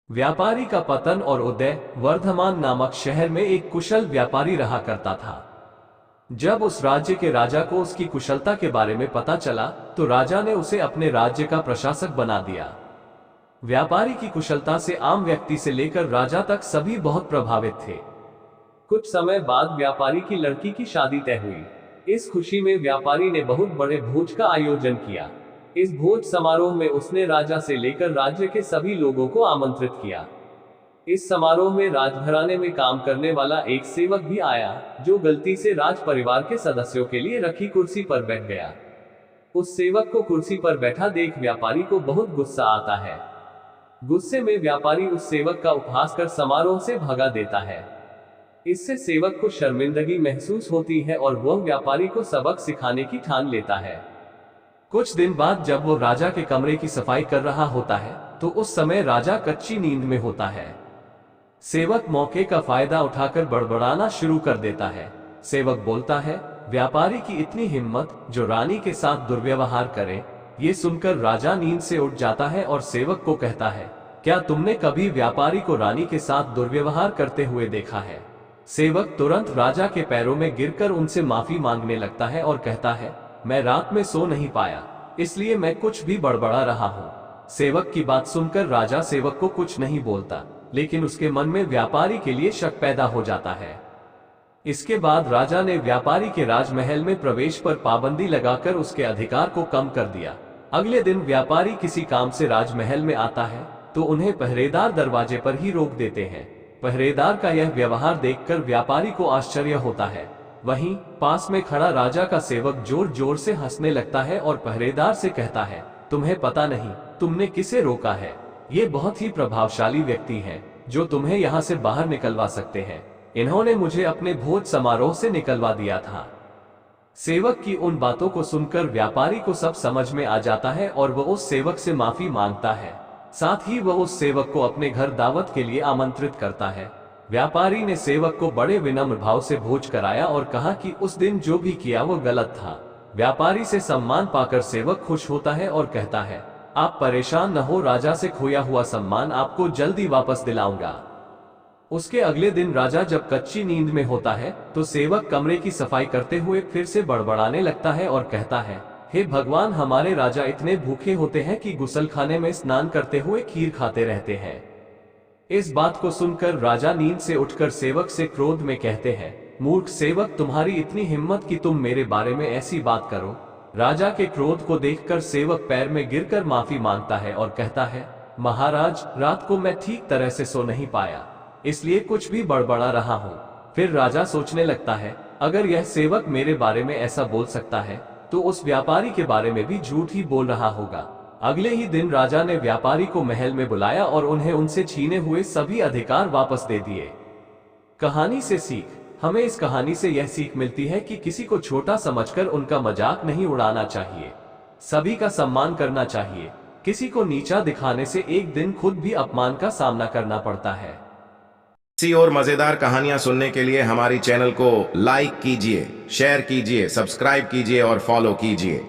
व्यापारी का पतन और उदय। वर्धमान नामक शहर में एक कुशल व्यापारी रहा करता था। जब उस राज्य के राजा को उसकी कुशलता के बारे में पता चला तो राजा ने उसे अपने राज्य का प्रशासक बना दिया। व्यापारी की कुशलता से आम व्यक्ति से लेकर राजा तक सभी बहुत प्रभावित थे। कुछ समय बाद व्यापारी की लड़की की शादी तय हुई। इस खुशी में व्यापारी ने बहुत बड़े भोज का आयोजन किया। इस भोज समारोह में उसने राजा से लेकर राज्य के सभी लोगों को आमंत्रित किया। इस समारोह में राजघराने में काम करने वाला एक सेवक भी आया, जो गलती से राज परिवार के सदस्यों के लिए रखी कुर्सी पर बैठ गया। उस सेवक को कुर्सी पर बैठा देख व्यापारी को बहुत गुस्सा आता है। गुस्से में व्यापारी उस सेवक का उपहास कर समारोह से भगा देता है। इससे सेवक को शर्मिंदगी महसूस होती है और वह व्यापारी को सबक सिखाने की ठान लेता है। कुछ दिन बाद जब वो राजा के कमरे की सफाई कर रहा होता है तो उस समय राजा कच्ची नींद में होता है। सेवक मौके का फायदा उठाकर बड़बड़ाना शुरू कर देता है। सेवक बोलता है, व्यापारी की इतनी हिम्मत जो रानी के साथ दुर्व्यवहार करे। ये सुनकर राजा नींद से उठ जाता है और सेवक को कहता है, क्या तुमने कभी व्यापारी को रानी के साथ दुर्व्यवहार करते हुए देखा है? सेवक तुरंत राजा के पैरों में गिरकर उनसे माफी मांगने लगता है और कहता है, मैं रात में सो नहीं पाया, इसलिए मैं कुछ भी बड़बड़ा रहा हूँ। सेवक की बात सुनकर राजा सेवक को कुछ नहीं बोलता, लेकिन उसके मन में व्यापारी के लिए शक पैदा हो जाता है। इसके बाद राजा ने व्यापारी के राजमहल में प्रवेश पर पाबंदी लगाकर उसके अधिकार को कम कर दिया। अगले दिन व्यापारी किसी काम से राजमहल में आता है तो उन्हें पहरेदार दरवाजे पर ही रोक देते हैं। पहरेदार का यह व्यवहार देखकर व्यापारी को आश्चर्य होता है। वहीं पास में खड़ा राजा का सेवक जोर जोर से हंसने लगता है और पहरेदार से कहता है, तुम्हें पता नहीं तुमने किसे रोका है? ये बहुत ही प्रभावशाली व्यक्ति हैं जो तुम्हें यहाँ से बाहर निकलवा सकते हैं। इन्होंने मुझे अपने भोज समारोह से निकलवा दिया था। सेवक की उन बातों को सुनकर व्यापारी को सब समझ में आ जाता है और वह उस सेवक से माफी मांगता है। साथ ही वह उस सेवक को अपने घर दावत के लिए आमंत्रित करता है। व्यापारी ने सेवक को बड़े विनम्र भाव से भोज कराया और कहा कि उस दिन जो भी किया वो गलत था। व्यापारी से सम्मान पाकर सेवक खुश होता है और कहता है, आप परेशान न हो, राजा से खोया हुआ सम्मान आपको जल्दी वापस दिलाऊंगा। उसके अगले दिन राजा जब कच्ची नींद में होता है तो सेवक कमरे की सफाई करते हुए फिर से बड़बड़ाने लगता है और कहता है, हे भगवान, हमारे राजा इतने भूखे होते हैं कि गुसलखाने में स्नान करते हुए खीर खाते रहते हैं। इस बात को सुनकर राजा नींद से उठकर सेवक से क्रोध में कहते हैं, मूर्ख सेवक, तुम्हारी इतनी हिम्मत कि तुम मेरे बारे में ऐसी बात करो। राजा के क्रोध को देखकर सेवक पैर में गिरकर माफी मांगता है और कहता है, महाराज, रात को मैं ठीक तरह से सो नहीं पाया, इसलिए कुछ भी बड़बड़ा रहा हूँ। फिर राजा सोचने लगता है, अगर यह सेवक मेरे बारे में ऐसा बोल सकता है तो उस व्यापारी के बारे में भी झूठ ही बोल रहा होगा। अगले ही दिन राजा ने व्यापारी को महल में बुलाया और उन्हें उनसे छीने हुए सभी अधिकार वापस दे दिए। कहानी से सीख। हमें इस कहानी से यह सीख मिलती है कि किसी को छोटा समझकर उनका मजाक नहीं उड़ाना चाहिए, सभी का सम्मान करना चाहिए। किसी को नीचा दिखाने से एक दिन खुद भी अपमान का सामना करना पड़ता है। ऐसी और मजेदार कहानियां सुनने के लिए हमारी चैनल को लाइक कीजिए, शेयर कीजिए, सब्सक्राइब कीजिए और फॉलो कीजिए।